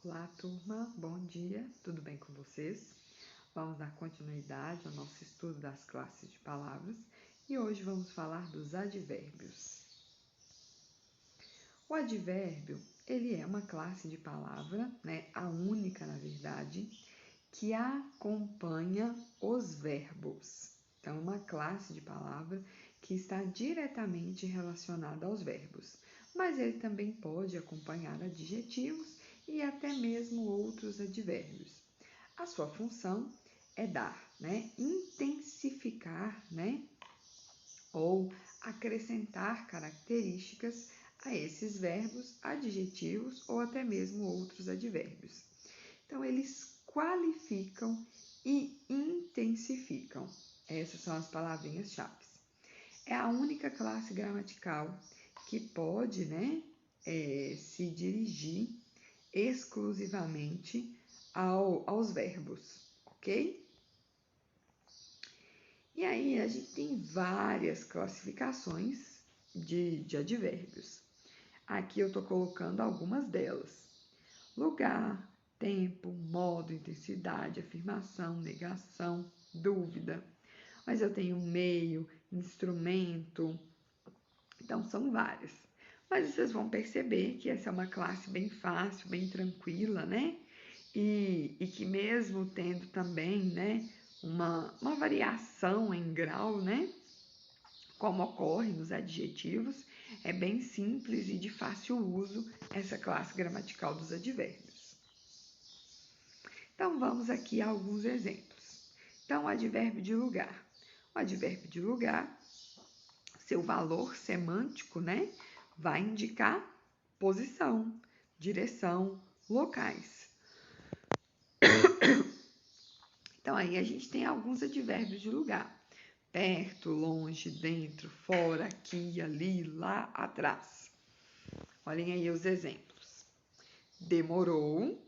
Olá, turma, bom dia, tudo bem com vocês? Vamos dar continuidade ao nosso estudo das classes de palavras e hoje vamos falar dos advérbios. O advérbio, ele é uma classe de palavra, a única, na verdade, que acompanha os verbos. Então, é uma classe de palavra que está diretamente relacionada aos verbos, mas ele também pode acompanhar adjetivos e até mesmo outros advérbios. A sua função é dar, intensificar, ou acrescentar características a esses verbos, adjetivos ou até mesmo outros advérbios. Então, eles qualificam e intensificam. Essas são as palavrinhas-chave. É a única classe gramatical que pode, se dirigir exclusivamente aos verbos, ok? E aí, a gente tem várias classificações de advérbios. Aqui eu estou colocando algumas delas. Lugar, tempo, modo, intensidade, afirmação, negação, dúvida. Mas eu tenho meio, instrumento, então são várias. Mas vocês vão perceber que essa é uma classe bem fácil, bem tranquila, E que mesmo tendo também, uma variação em grau, como ocorre nos adjetivos, é bem simples e de fácil uso essa classe gramatical dos advérbios. Então, vamos aqui a alguns exemplos. Então, o advérbio de lugar. O advérbio de lugar, seu valor semântico, vai indicar posição, direção, locais. Então, aí a gente tem alguns advérbios de lugar. Perto, longe, dentro, fora, aqui, ali, lá, atrás. Olhem aí os exemplos. Demorou,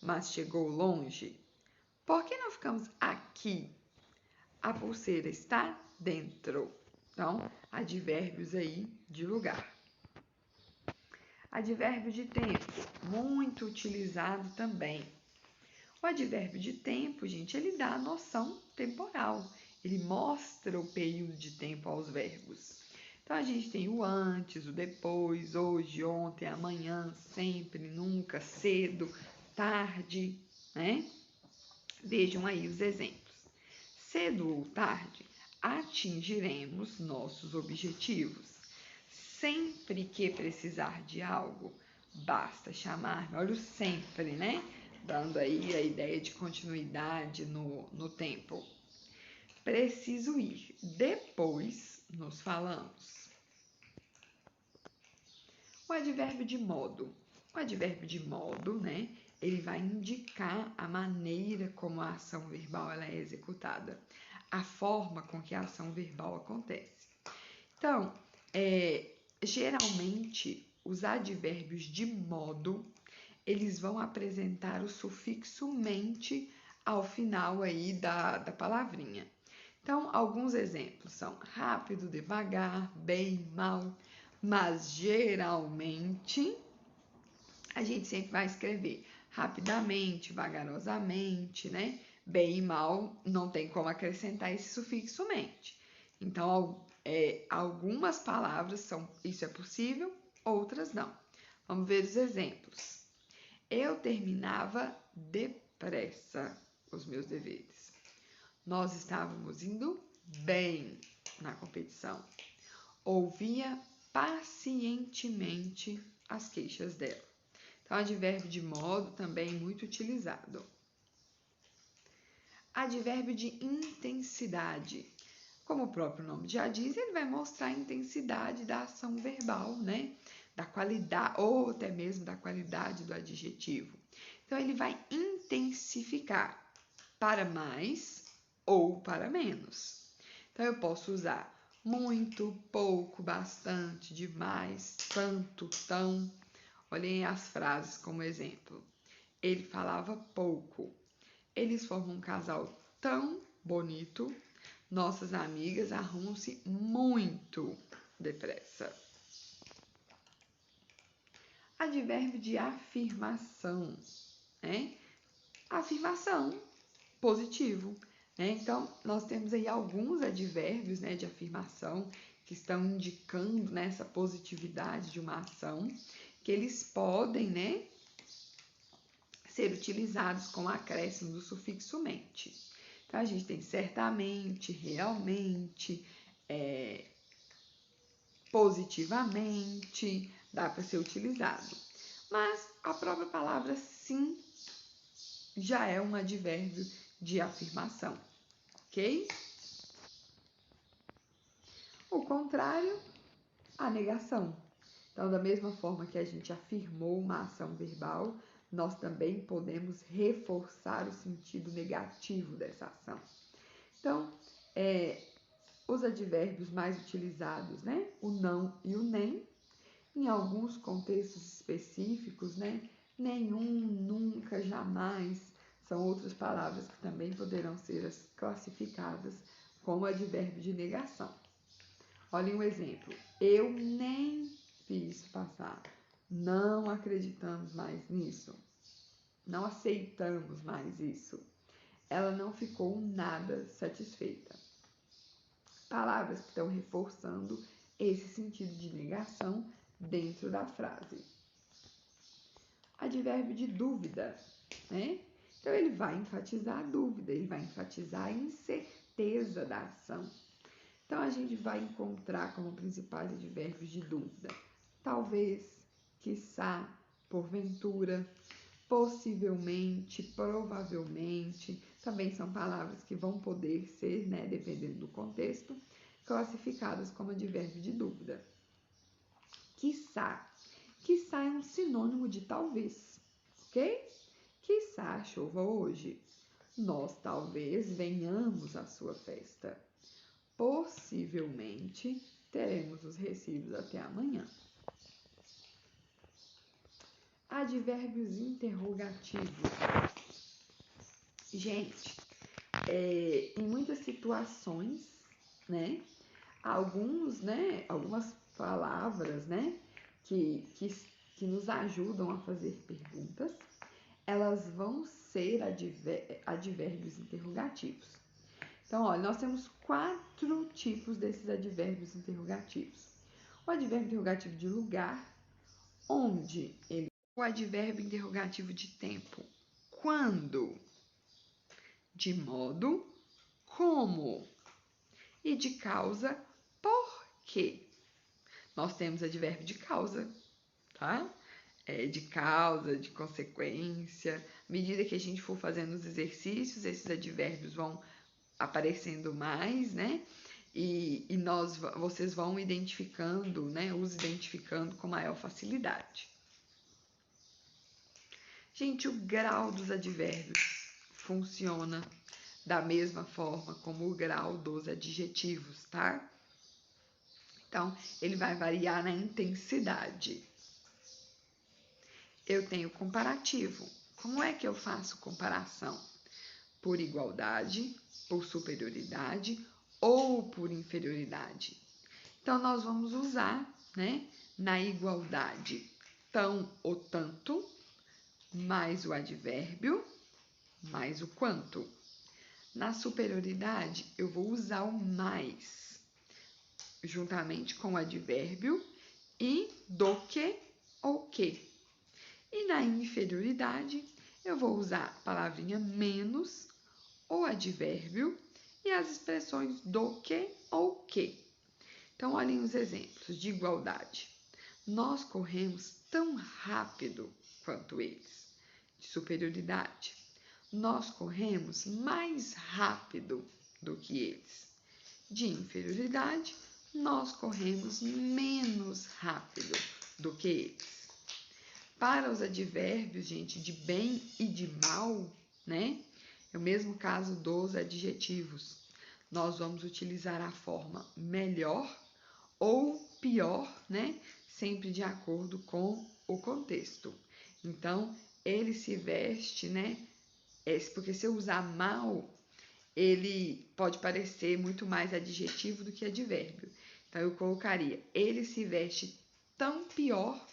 mas chegou longe. Por que não ficamos aqui? A pulseira está dentro. Então, advérbios aí de lugar. Advérbio de tempo, muito utilizado também. O advérbio de tempo, gente, ele dá a noção temporal. Ele mostra o período de tempo aos verbos. Então, a gente tem o antes, o depois, hoje, ontem, amanhã, sempre, nunca, cedo, tarde, Vejam aí os exemplos. Cedo ou tarde, atingiremos nossos objetivos. Sempre que precisar de algo, basta chamar-me. Olha o sempre, Dando aí a ideia de continuidade no tempo. Preciso ir. Depois nos falamos. O advérbio de modo. O advérbio de modo, ele vai indicar a maneira como a ação verbal ela é executada, a forma com que a ação verbal acontece. Então, geralmente, os advérbios de modo, eles vão apresentar o sufixo mente ao final aí da palavrinha. Então, alguns exemplos são rápido, devagar, bem, mal, mas geralmente a gente sempre vai escrever rapidamente, vagarosamente, Bem e mal, não tem como acrescentar esse sufixo mente. Então, algumas palavras isso é possível, outras não. Vamos ver os exemplos. Eu terminava depressa os meus deveres. Nós estávamos indo bem na competição. Ouvia pacientemente as queixas dela. Então, advérbio de modo também muito utilizado. Advérbio de intensidade. Como o próprio nome já diz, ele vai mostrar a intensidade da ação verbal, Da qualidade, ou até mesmo da qualidade do adjetivo. Então, ele vai intensificar para mais ou para menos. Então, eu posso usar muito, pouco, bastante, demais, tanto, tão. Olhem as frases como exemplo. Ele falava pouco. Eles formam um casal tão bonito. Nossas amigas arrumam-se muito depressa. Advérbio de afirmação, né? Afirmação, positivo, né? Então, nós temos aí alguns advérbios, né, de afirmação que estão indicando, né, essa positividade de uma ação, que eles podem, né, ser utilizados com acréscimo do sufixo mente. Então, a gente tem certamente, realmente, positivamente, dá para ser utilizado. Mas a própria palavra sim já é um advérbio de afirmação, ok? O contrário, a negação. Então, da mesma forma que a gente afirmou uma ação verbal, nós também podemos reforçar o sentido negativo dessa ação. Então, os advérbios mais utilizados, né? O não e o nem. Em alguns contextos específicos, né? Nenhum, nunca, jamais, são outras palavras que também poderão ser classificadas como advérbio de negação. Olhem um exemplo. Eu nem fiz passar. Não acreditamos mais nisso. Não aceitamos mais isso. Ela não ficou nada satisfeita. Palavras que estão reforçando esse sentido de negação dentro da frase. Advérbio de dúvida, né? Então, ele vai enfatizar a dúvida, ele vai enfatizar a incerteza da ação. Então, a gente vai encontrar como principais advérbios de dúvida: talvez, quiçá, porventura, possivelmente, provavelmente. Também são palavras que vão poder ser, né, dependendo do contexto, classificadas como advérbio de dúvida. Quiçá. Quiçá é um sinônimo de talvez, ok? Quiçá chova hoje. Nós talvez venhamos à sua festa. Possivelmente teremos os recibos até amanhã. Advérbios interrogativos. Gente, em muitas situações, né, algumas palavras, né, que nos ajudam a fazer perguntas, elas vão ser advérbios interrogativos. Então, olha, nós temos 4 tipos desses advérbios interrogativos. O advérbio interrogativo de lugar, onde ele... O advérbio interrogativo de tempo, quando? De modo, como? E de causa, por quê? Nós temos advérbio de causa, tá? De causa, de consequência. À medida que a gente for fazendo os exercícios, esses advérbios vão aparecendo mais, né? E vocês vão identificando, né? Os identificando com maior facilidade. Gente, o grau dos advérbios funciona da mesma forma como o grau dos adjetivos, tá? Então, ele vai variar na intensidade. Eu tenho comparativo. Como é que eu faço comparação? Por igualdade, por superioridade ou por inferioridade. Então, nós vamos usar, né, na igualdade, tão ou tanto, mais o advérbio, mais o quanto. Na superioridade, eu vou usar o mais, juntamente com o advérbio e do que ou que. E na inferioridade, eu vou usar a palavrinha menos, o advérbio e as expressões do que ou que. Então, olhem os exemplos de igualdade. Nós corremos tão rápido quanto eles. De superioridade, nós corremos mais rápido do que eles. De inferioridade, nós corremos menos rápido do que eles. Para os advérbios, gente, de bem e de mal, né? É o mesmo caso dos adjetivos. Nós vamos utilizar a forma melhor ou pior, né? Sempre de acordo com o contexto. Então, ele se veste, né? Porque se eu usar mal, ele pode parecer muito mais adjetivo do que advérbio. Então, eu colocaria, ele se veste tão pior,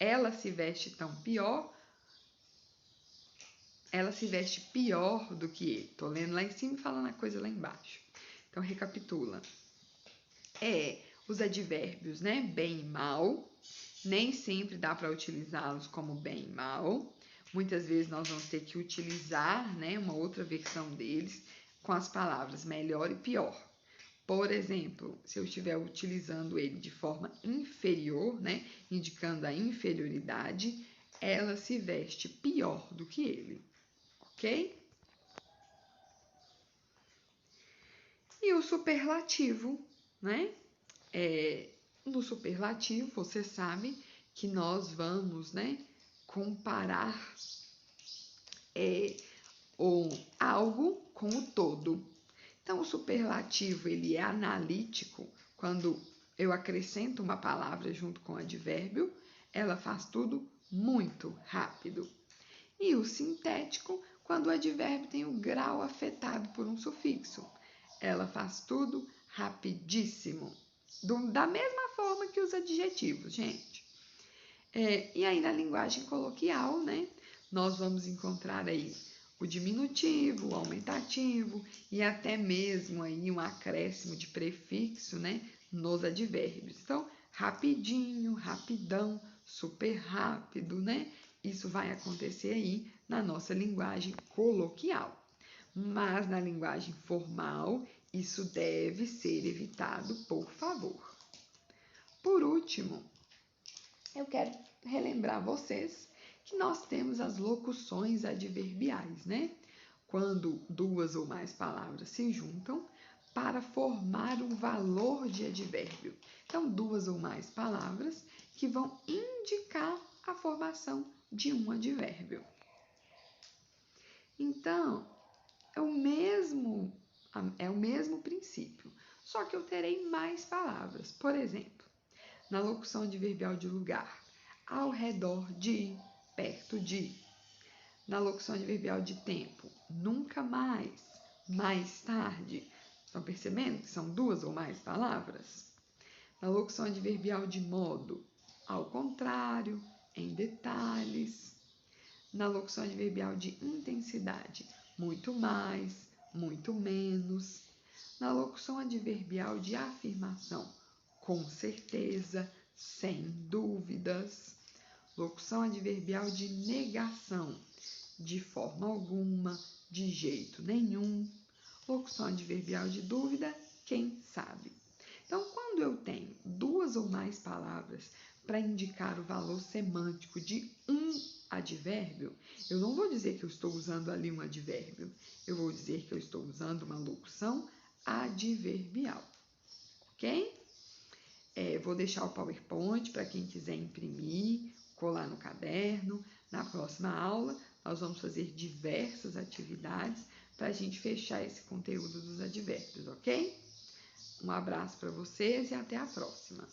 ela se veste tão pior, ela se veste pior do que ele. Tô lendo lá em cima e falando a coisa lá embaixo. Então, recapitula. Os advérbios, né? Bem e mal. Nem sempre dá para utilizá-los como bem e mal. Muitas vezes nós vamos ter que utilizar, né, uma outra versão deles com as palavras melhor e pior. Por exemplo, se eu estiver utilizando ele de forma inferior, né, indicando a inferioridade, ela se veste pior do que ele, ok? E o superlativo, né? No superlativo, você sabe que nós vamos, né, comparar algo com o todo. Então, o superlativo ele é analítico quando eu acrescento uma palavra junto com o advérbio, ela faz tudo muito rápido. E o sintético, quando o advérbio tem o grau afetado por um sufixo, ela faz tudo rapidíssimo. Da mesma forma que os adjetivos, gente. E aí, na linguagem coloquial, né, nós vamos encontrar aí o diminutivo, o aumentativo e até mesmo aí um acréscimo de prefixo, né, nos advérbios. Então, rapidinho, rapidão, super rápido, né? Isso vai acontecer aí na nossa linguagem coloquial. Mas na linguagem formal, isso deve ser evitado, por favor. Por último, eu quero relembrar vocês que nós temos as locuções adverbiais, né? Quando duas ou mais palavras se juntam para formar um valor de advérbio. Então, duas ou mais palavras que vão indicar a formação de um advérbio. Então, é o mesmo princípio, só que eu terei mais palavras. Por exemplo, na locução adverbial de lugar, ao redor de, perto de. Na locução adverbial de tempo, nunca mais, mais tarde. Estão percebendo que são duas ou mais palavras? Na locução adverbial de modo, ao contrário, em detalhes. Na locução adverbial de intensidade, muito mais, muito menos. Na locução adverbial de afirmação, com certeza, sem dúvidas. Locução adverbial de negação, de forma alguma, de jeito nenhum. Locução adverbial de dúvida, quem sabe. Então, quando eu tenho duas ou mais palavras para indicar o valor semântico de um advérbio, eu não vou dizer que eu estou usando ali um advérbio, eu vou dizer que eu estou usando uma locução adverbial, ok? Vou deixar o PowerPoint para quem quiser imprimir, colar no caderno. Na próxima aula, nós vamos fazer diversas atividades para a gente fechar esse conteúdo dos advérbios, ok? Um abraço para vocês e até a próxima!